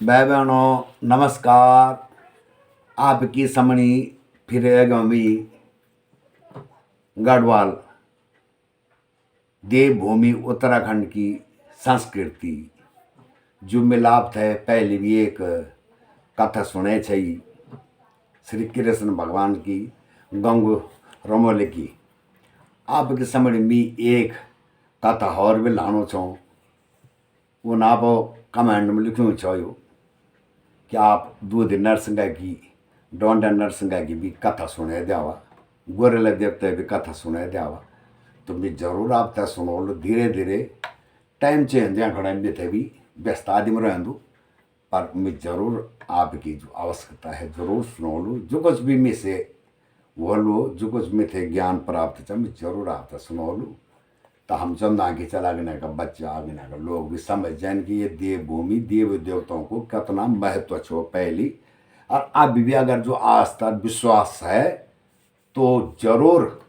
भाई बहनों नमस्कार। आपकी समणी फिर गमी गढ़वाल देवभूमि उत्तराखंड की संस्कृति जो मिलाप थे। पहले भी एक कथा सुने छई श्री कृष्ण भगवान की गंगू रमोले की। आपके समणी में एक कथा और भी लानो छो। वो ना आप कमेंट में लिखूँ चाहो कि आप दूध नरसिंह की डोंडा नरसिंह की भी कथा सुने द्यावा, गोरेला देवता भी कथा सुने द्यावा। तो मैं जरूर आप तक सुनो लो धीरे धीरे टाइम चेंज खड़ा भी थे भी व्यस्त आदमी रहूँ, पर मैं जरूर आपकी जो आवश्यकता है जरूर सुनो लो। जो कुछ भी मैं से वो लो, जो कुछ में थे ज्ञान प्राप्त था मैं जरूर आप तक सुनो लो। तो हम चंद आगे चला गए का बच्चा आगे ना का लोग भी समझ जाए कि ये देवभूमि देव देवताओं को कितना महत्व छो पहली। और अब भी अगर जो आस्था विश्वास है तो जरूर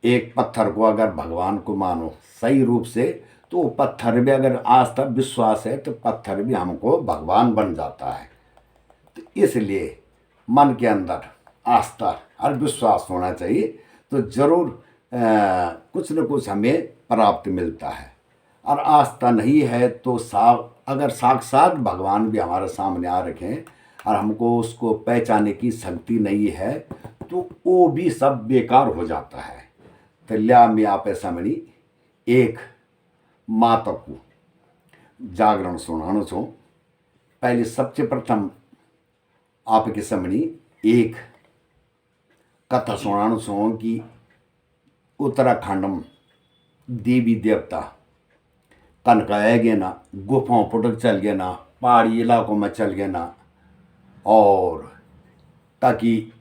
एक पत्थर को अगर भगवान को मानो सही रूप से तो पत्थर भी अगर आस्था विश्वास है तो पत्थर भी हमको भगवान बन जाता है। तो इसलिए मन के अंदर आस्था और विश्वास होना चाहिए तो जरूर कुछ न कुछ हमें प्राप्त मिलता है। और आस्था नहीं है तो अगर साक्षात भगवान भी हमारे सामने आ रखे और हमको उसको पहचाने की शक्ति नहीं है तो वो भी सब बेकार हो जाता है। तो लिया मैं आप सामने एक माता को जागरण सुनाना छो। पहले सबसे प्रथम आपके सामने एक कथा सुनाना छो कि उत्तराखंड में देवी देवता कनका गए ना, गुफाओं पुटक चल गए ना, पहाड़ी इलाकों में चल गए ना, और ताकि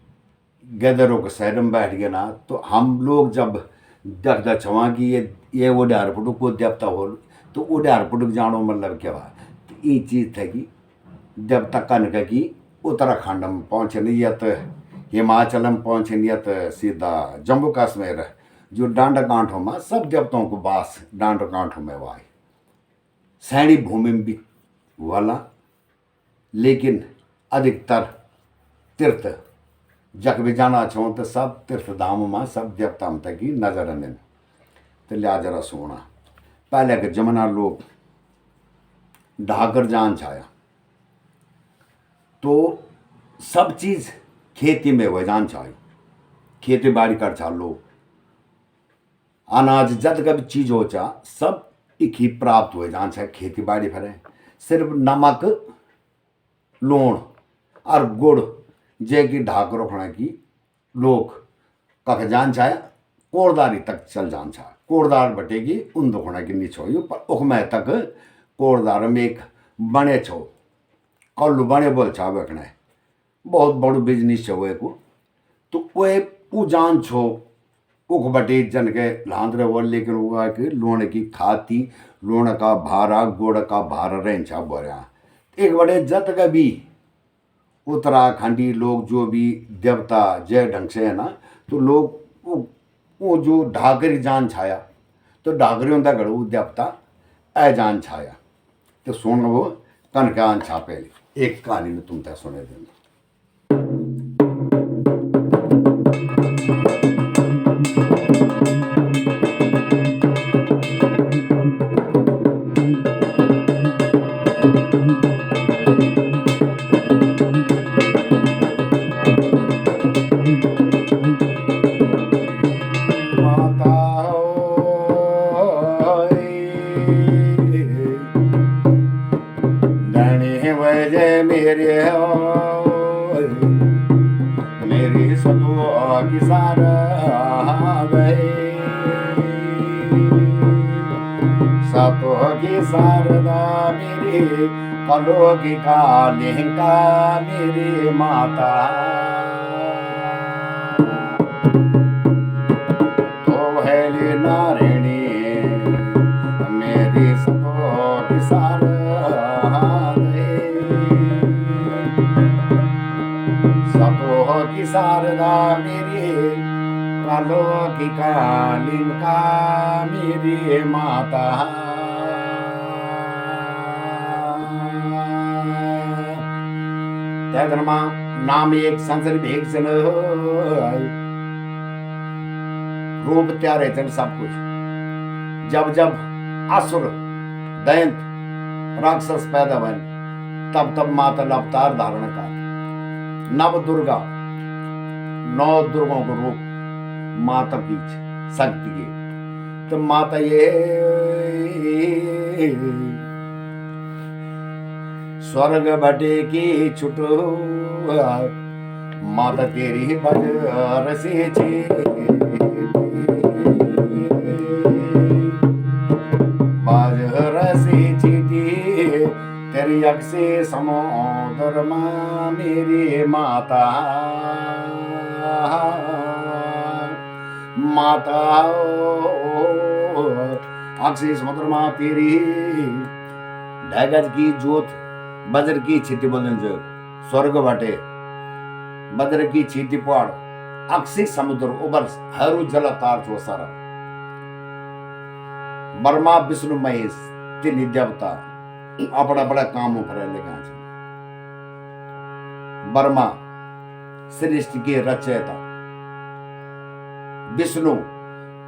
गदरों के शहर में बैठ गए ना। तो हम लोग जब देखते छवा कि ये उडार पुटुक को देवता हो तो उडार पुटुक जानो मतलब क्या हुआ। तो ये चीज़ था कि देवता कनका की उत्तराखंड में पहुँचे नहीं या तो हिमाचल में पहुँचे नहीं या तो सीधा जम्मू कश्मीर जो डांडा कांठों में सब देवताओं को बास डांडा कांठों में हुआ है। सैनी भूमि में भी वाला, लेकिन अधिकतर तीर्थ जग भी जाना छो तो सब तीर्थ धाम में सब देवता में तक नजर आने। तो लिया जरा सोना पहले के जमाना लोग ढाकर जान छाया तो सब चीज खेती में हो जान छाई, खेती बाड़ी कर छा लोग अनाज जद का भी चीज हो चा सब एक ही प्राप्त हो जान छा। खेती बाड़ी फरे सिर्फ नमक लूण और गुड़ जे की ढाक रखने की लोग कख जान छाया कोरदारी तक चल जान छा। कोरदार बटेगी उन दुखना की नीच हो पर उखमे तक कोरदार में एक बने छो कल्लू बने बोल छा बेखने बहुत बड़ो बिजनेस छो वो को। तो वो जान छो उख बटे जन के लांदरे वो, लेकिन हुआ कि लूण की खाती लूण का भारा गुड़ का भारा रहन छा बोरिया। एक बड़े जत का भी उत्तराखंडी लोग जो भी देवता जय ढंग से है ना तो लोग वो जो ढाकरी जान छाया तो ढाकरी होता गढ़ देवता ए जान छाया। तो सुन वो कनकान छा पहले एक कहानी में तुम तक सुने देना। मेरे मेरी सतुआ की सारा गए सतुआ की शारदा मेरी कलो की कालिका मेरी माता तो है नारिणी मेरी सतुआ की सारा की शारदा मेरी कालो की कालिका मेरी माता। धर्मा नाम एक संसर भेग सन रूप त्यारे चल सब कुछ। जब जब असुर दैंत राक्षस पैदा बन तब तब माता अवतार धारण का नव दुर्गा 9 दुर्गों को रूप माता की शक्ति के। तो माता ये स्वर्ग बटे की छुटो माता तेरी बज रसे छे बाज रसे छीटी तेरी अक्से समुद्र माँ मेरी माता माता अक्से समुद्र माँ तेरी ढैगज की जोत बज्र की छीटी बोलन जो स्वर्ग बटे बज्र की छीटी पड़ अक्सी समुद्र उबर हरू जल तार जो सारा ब्रह्मा विष्णु महेश तीन देवता अपना बड़ा काम उभरे लेगा। ब्रह्मा सृष्टि के रचयिता, विष्णु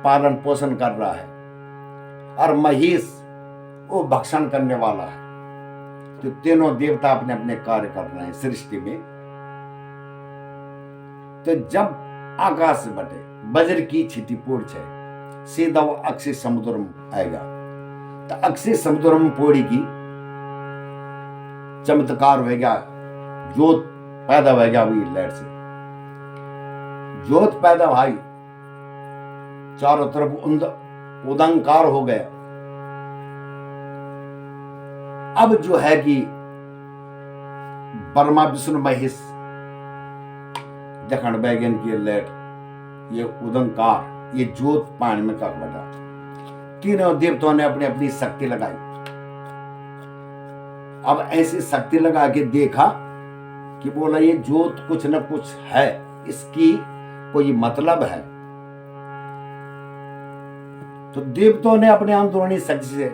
पालन पोषण कर रहा है और महेश वो भक्षण करने वाला है। तो तीनों देवता अपने अपने कार्य कर रहे हैं सृष्टि में। तो जब आकाश से बटे वज्र की छिटी पोड़ छे सीधा वो अक्षय समुद्र में आएगा। तो अक्षय समुद्र में पोड़ी की चमत्कार होगा, जोत पैदा होगा। वही लहर से जोत पैदा भाई चारों तरफ उदंकार हो गया। अब जो है कि ब्रह्मा विष्णु महेश दखन बैगन की लेट ये उदंकार ये जोत पानी में कक बटा। तीनों देवताओं ने अपनी अपनी शक्ति लगाई। अब ऐसी शक्ति लगा के देखा कि बोला ये जोत कुछ न कुछ है, इसकी कोई मतलब है। तो देवताओं ने अपने अंदरूनी शक्ति से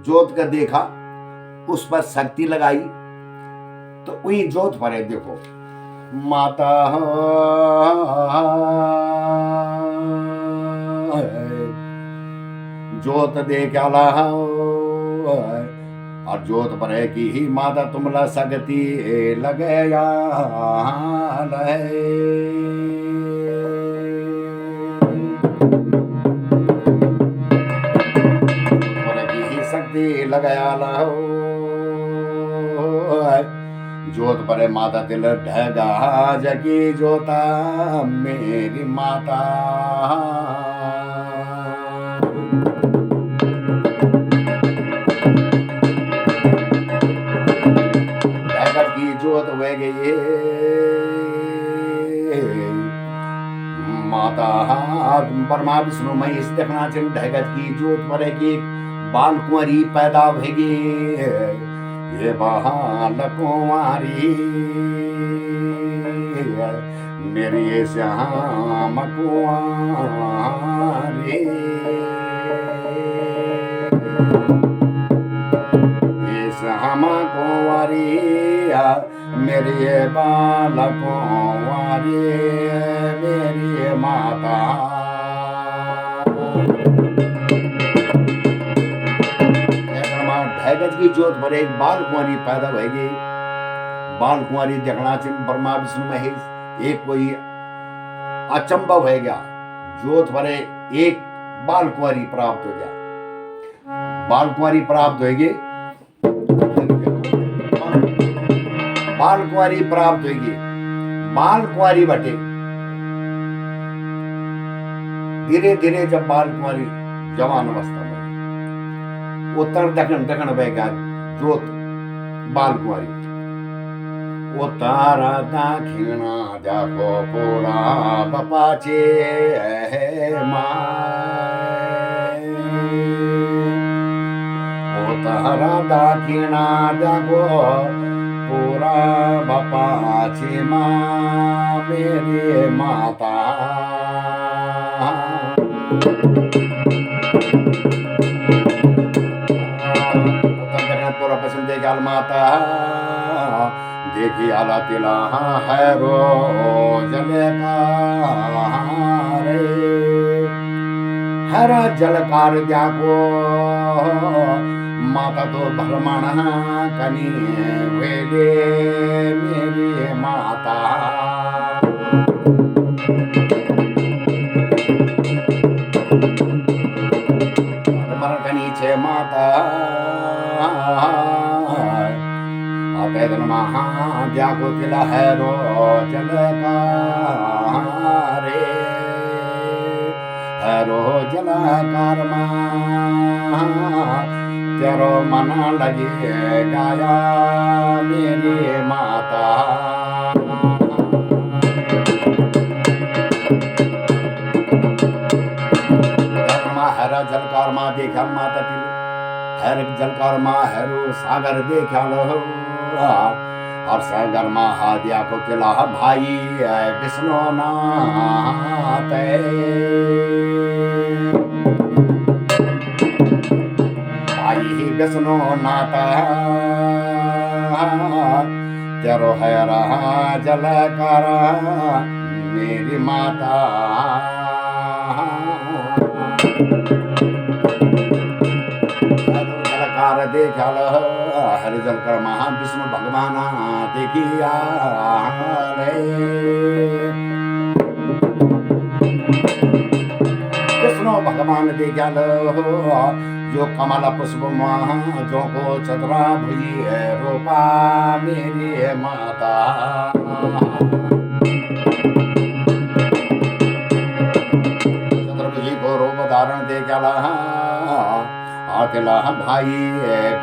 जोत का देखा, उस पर शक्ति लगाई। तो वही जोत पर है देखो माता जोत देख आला और जोत पर है कि ही माता तुमला शक्ति लगया शक्ति लगाया लाओ जोत पर माता तिल ढगा जगी जोता मेरी माता। ढगत की जोत वे गई माता ब्रह्मा विष्णु महेश देखना चाहिए। ढगत की जोत पर की बाल कुंवारी पैदा होगी ये बाल कुंवारी मेरी श्याम कुंवारी ये श्याम कुंवारी मेरी बाल कुंवारी मेरी माता। ढैगज की जोत पर एक बाल कुंवारी पैदा होगी। बाल कुंवारी देखना चाहिए ब्रह्मा विष्णु महेश एक कोई अचंभव हो गया। जोत पर एक बाल कुंवारी प्राप्त हो गया। बाल कुंवारी प्राप्त होगी, बाल कुंवारी प्राप्त होगी। बाल कुंवारी बटे धीरे धीरे जब बाल कुंवारी जवान अवस्था में उत्तर दक्षिण दक्षिण बहेगा जोत बाल कुंवारी उत्तर दक्षिण देखो पूरा बपाचे उत्तर दक्षिण देखो पूरा बपाचे माँ मेरी माता। पूरा पसंद देखल माता देखी आला तिला है रो जलकार हर जलकार जाको माता तो भरमण कनी वेले मेरी माता भरमण कनी छे माता आपेदन महा जाको तिला है रो जलकारे हरो जलकार तेरो मन लगे गाया मेरी माता हर जलकार माँ देखा माता तिल हर जलकार माँ हरो सागर देखा लो और सागर माँ हादिया को तिला भाई विष्णु नाते भाई विष्णु नाता तेरो है रहा जलकार मेरी माता जलकार देखल हरि जलकर महा विष्णु भगवान देखिया विष्णु भगवान देखल जो कमल पुष्प जो को चतुरा भुजी है रूपा मेरी माता चतुर्भुजी को रूप धारण देखल आतिला भाई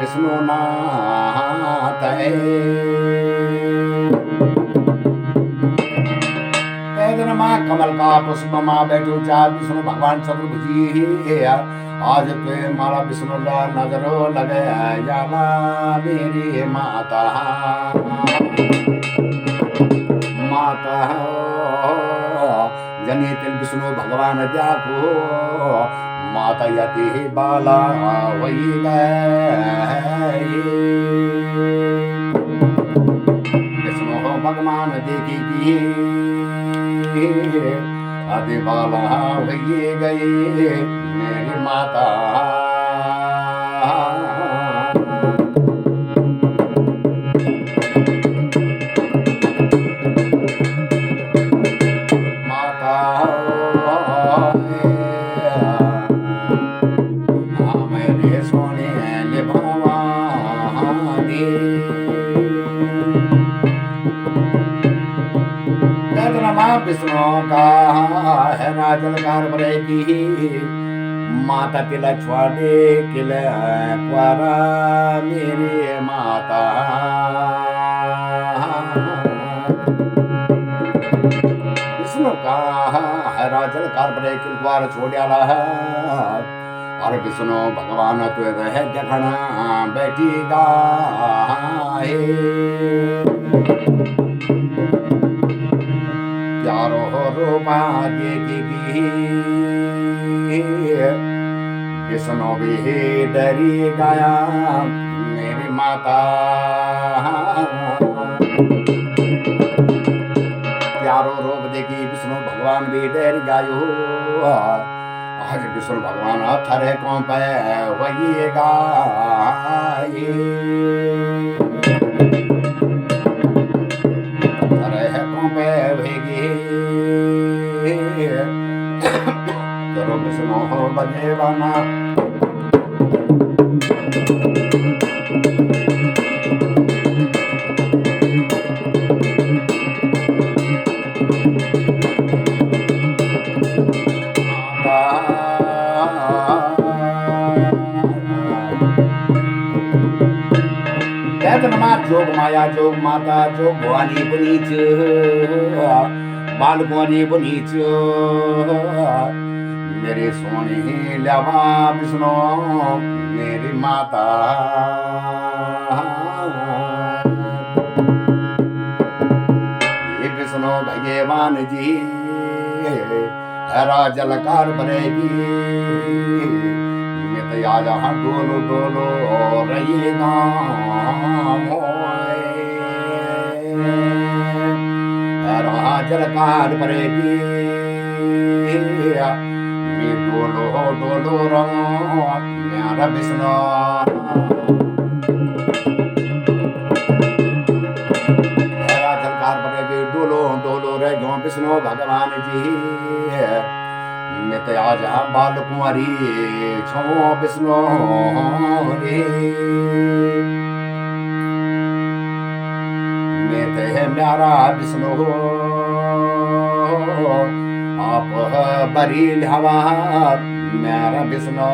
विष्णु नाथ माँ कमल का पुष्प माँ बैठो चार विष्णु भगवान चतुर्भुजी आज तो मारा विष्णु नजरो लगे जाला मेरी माता माता जनी तिल विष्णु भगवान जाको माता यति बाला वही विष्णु भगवान देखी आदि बाला वही गई मेरी माता विष्णु का है जलकार बरेगी माता तिला छुआडे किल क्वारा मेरी माता विष्णु का है जलकार बरेगी द्वार छोड़ियाला और विष्णु भगवान तो रह देखना बैठीगा प्यारो रूपा देगी विष्णु भी डरी गया मेरी माता प्यारो रूप देखी विष्णु भगवान भी डर गयो आज विष्णु भगवान थरे को पे वही गाये थरे को पे वेगी करो विष्णु हो बजेवाना जोग माया जोग माता जोग भवानी पुनीच बाल कुंवरी पुनीच मेरे सोने लवा विष्णु मेरी माता ये विष्णु भगवान जी हरा जलकार बनेगी मित आ जहाँ डोलो डोलो रही गाँव जलकार परेगी मी डोलो डोलो मेरा विष्णु जलकार परेगी डोलो डोलो रे जो विष्णु भगवान जी मित आ जहाँ बाल कुंवरी छो विष्णु रे मित है म्यारा विष्णु आप बरील हवा म्यारा विष्णु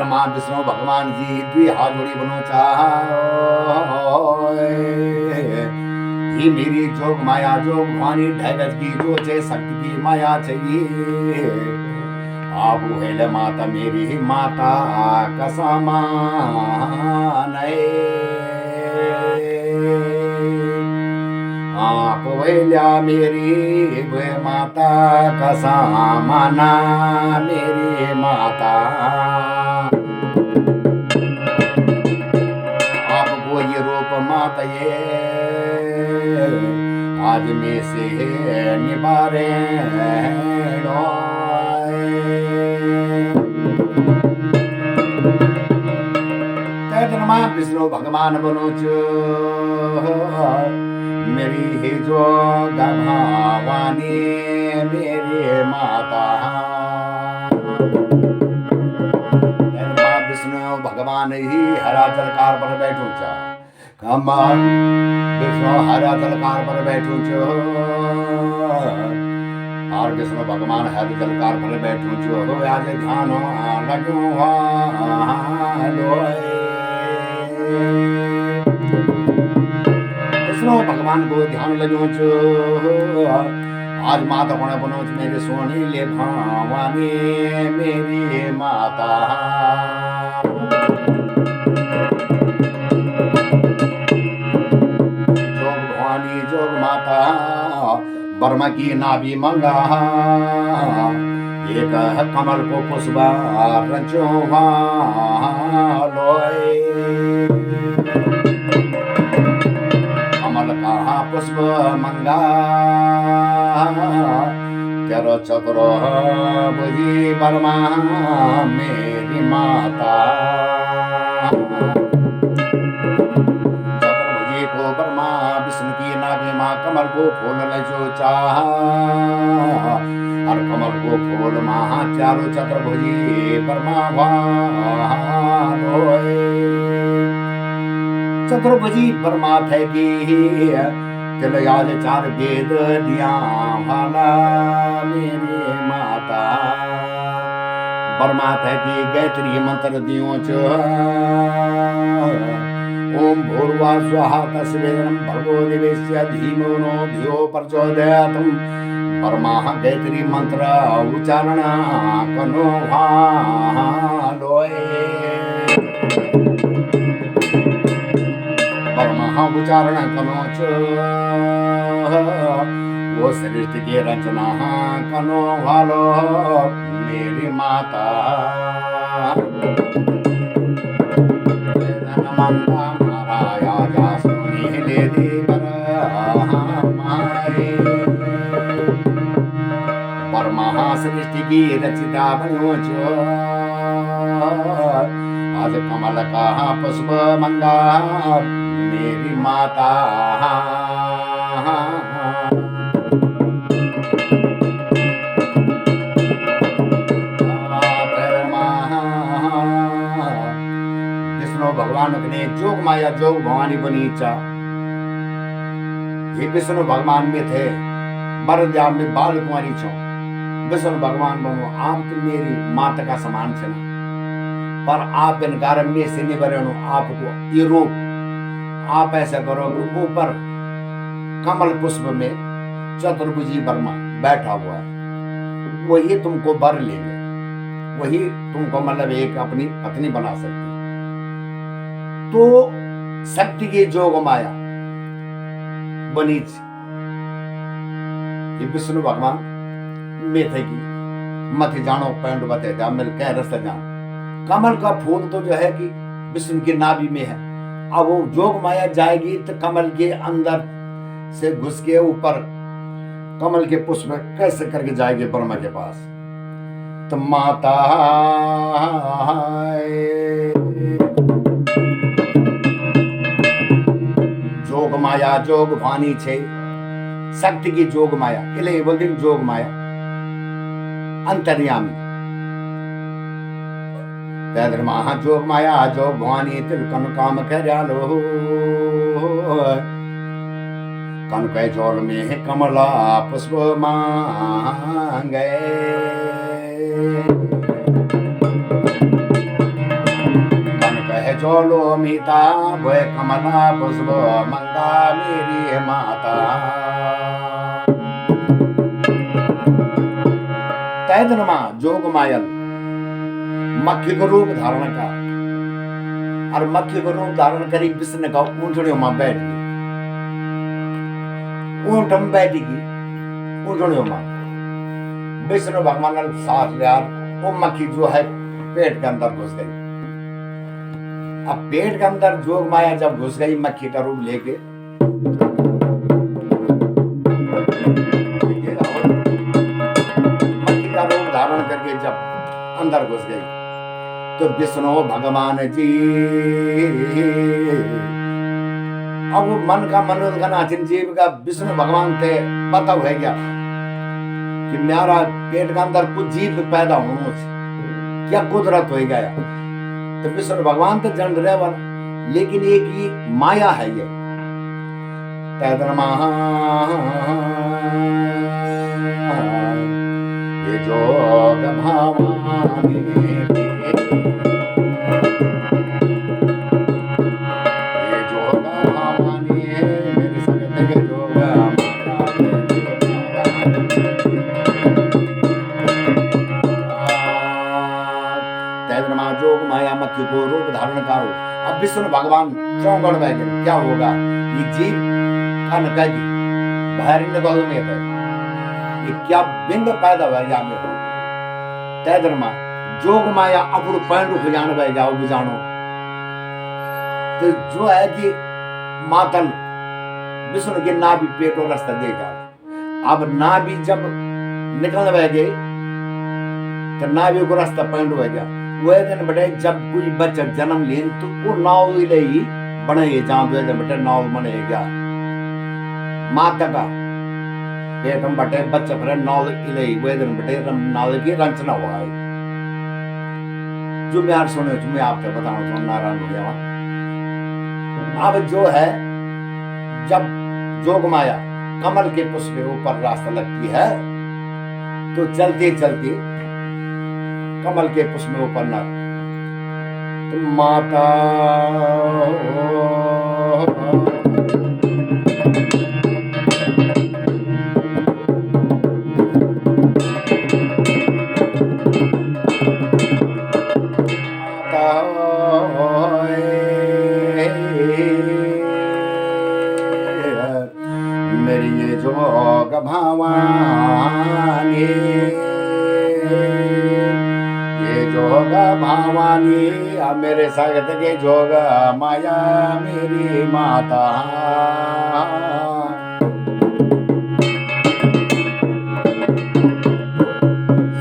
मां विष्णु भगवान जी द्वि हाथ जोड़ी बनो चाह ही मेरी जोग माया जोग भवानी ढगत की जो चे शक्ति की माया चाहिए आप हेल माता मेरी माता कसमान आप वेल्या मेरी माता कसमाना मेरी माता आपको ये रूप माता ये आज में से निबारे विष्णु भगवान बनोच मेरी ही जो भवानी मेरी माता विष्णु भगवान ही हरा जलकार पर बैठू चा विष्णु हरा जलकार पर बैठू छो और विष्णु भगवान हर जलकार पर बैठू छो आज ध्यान लगू विष्णु भगवान को ध्यान लगो आज माता कोण बनो मेरे सोनी ले भवानी मेरी माता जोग भवानी जोग माता बर्मा की नाभि मंगा एक कमल को पुष्पा रचो कमल कहा पुष्प मंगा तेरो चक्रो बुझी बर्मा मेरी माता चतुर्भुजी को बर्मा विष्णु की नाभि माँ कमल को फूल लजो चाह और कमल को फूल महा चारो चतुर्भुजी बर्मा चतुर्भुजी बर्मा थे की चलो याद चार वेद दिया भाला मेरी माता बर्मा थे की गायत्री मंत्र दियो च ओम भूर्वा स्वाहा तस्वेदनम भर्गो दिवेश्य धीमो धियो प्रचोदयात् बर्मा गायत्री मंत्र उच्चारण कनो भालोए बर्मा उच्चारण कनो च वो सृष्टि की रचना कनो भालो मेरी माता सृष्टि की रचिता बनो आज कमल का पुष्प मंगा मेरी माता विष्णु भगवान ने जोग माया जोग भवानी बनी इच्छा ये विष्णु भगवान में थे बरद्या में बाल कुमारी छो विष्णु भगवान बनो आप तो मेरी माता का समान छे ना पर आप इनकार में से नहीं बनो आपको ये रूप आप ऐसा करो ऊपर कमल पुष्प में चतुर्भुजी बर्मा बैठा हुआ है वही तुमको बर लेंगे वही तुमको मतलब एक अपनी पत्नी बना सकते तो शक्ति की जोग माया बनी ये विष्णु भगवान मेथे की मथे जानो पैंट बते जा मिल कह रस्ते जान। कमल का फूल तो जो है कि विष्णु की नाभि में है। अब वो जोग माया जाएगी तो कमल के अंदर से घुस के ऊपर कमल के पुष्प कैसे करके जाएगी ब्रह्मा के पास। तो माता जोग माया जोग भानी छे शक्ति की जोग माया એટલે બોલતી जोग माया अंतर्यामी त्यादर महा जोग माया जोग भानी तिलकन काम कर्यालो कन के जोल में कमला पुष्प मांगे जोलो मीता वे कमला पुष्प मंगा मेरी माता। तैदनमा जोग मायल मक्खी को रूप धारण का और मक्खी को रूप धारण करी विष्णु का ऊँटड़ियों में बैठ गई। ऊँट में बैठेगी ऊँटड़ियों में विष्णु भगवान ने साथ लिया। वो मक्खी जो है पेट के अंदर घुस गई। अब पेट के अंदर जोग माया जब घुस गई मक्खी का रूप लेके मक्खी का रूप धारण करके जब अंदर घुस गई तो विष्णु भगवान जी अब वो मन का मनोरंजन नाचिन जीव का विष्णु भगवान थे पता हो गया कि मेरा पेट के अंदर कुछ जीव पैदा होने से क्या कुदरत हो गया। तो विष्णु भगवान तो जन रहे वन लेकिन एक ही माया है ये जोग भावानी ये जोग भावानी है मेरे संग के जोग जोग माया मक्खी को रूप धारण करो। अब विष्णु भगवान चौगड़ में क्या होगा ये जीव का नकागी बाहर निकल में है ये क्या बिंब पैदा हो गया में तैदरमा जोग माया अपने पैंड उठ जाने बह जाओ बुझानो। तो जो है कि मातल विष्णु के नाभि पेट और रास्ता देगा। अब नाभि जब निकलने बह गए तो नाभि को रास्ता पैंड हो गया। वह दिन बटे जब कोई बच्चा जन्म लेन तो वो नाव ले ही बने जहाँ दिन बटे नाव बने गया माता का पेट में बटे बच्चा फिर नाव ले वह दिन बटे नाव की रचना हुआ है। जो मैं यार सुने जो मैं आपको बताऊं तो नारायण हो गया। अब जो है जब जोग माया कमल के पुष्प के ऊपर रास्ता लगती है तो चलते चलते कमल के पुष्प में ऊपर न तो माता मेरी ये जोग भावानी जोग भावानी मेरे सगत के जोग माया मेरी माता।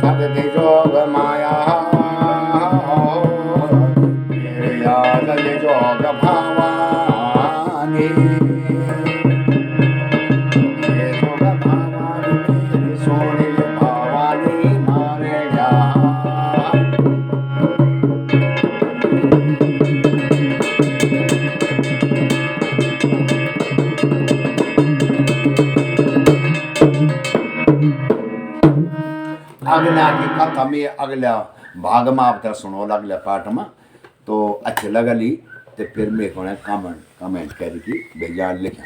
सगत जोग माया मेरे याद जोग भावानी ये जोग भावानी मेरी सोनी भावानी मारे जा। अगला की कथा में अगला भाग में आप सुनो अगले पाठ में तो अच्छे लगली तो फिर मेरे को कमेंट करके भेजा लिखा।